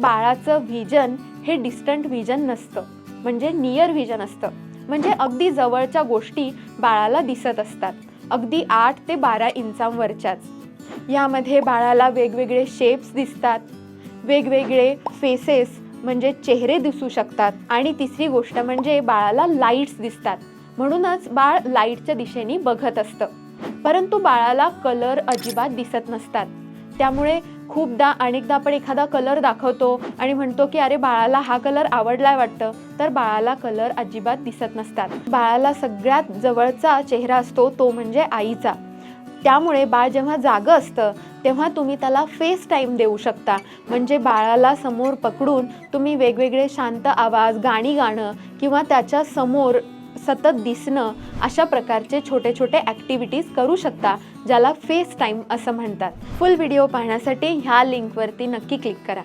बाळाचं व्हिजन हे distant vision नसतं, म्हणजे नियर व्हिजन असतं. म्हणजे अगदी जवळच्या गोष्टी बाळाला दिसत असतात, अगदी 8 ते 12 इंचांवरच्याच. यामध्ये बाळाला वेगवेगळे शेप्स दिसतात, वेगवेगळे फेसेस म्हणजे चेहरे दिसू शकतात. आणि तिसरी गोष्ट म्हणजे बाळाला लाईट्स दिसतात, म्हणूनच बाळ लाईटच्या दिशेने बघत असतं. परंतु बाळाला कलर अजिबात दिसत नसतात. त्यामुळे खूपदा अनेकदा आपण एखादा कलर दाखवतो आणि म्हणतो की अरे बाळाला हा कलर आवडलाय वाटतं, तर बाळाला कलर अजिबात दिसत नसतात. बाळाला सगळ्यात जवळचा चेहरा असतो तो म्हणजे आईचा. त्यामुळे बाळ जेव्हा जागं असतं तेव्हा तुम्ही त्याला फेस टाईम देऊ शकता. म्हणजे बाळाला समोर पकडून तुम्ही वेगवेगळे शांत आवाज, गाणी गाणं किंवा त्याच्या समोर सतत दिसणं, अशा प्रकारचे छोटे छोटे ॲक्टिव्हिटीज करू शकता, ज्याला फेस टाईम असं म्हणतात. फुल व्हिडिओ पाहण्यासाठी ह्या लिंकवरती नक्की क्लिक करा.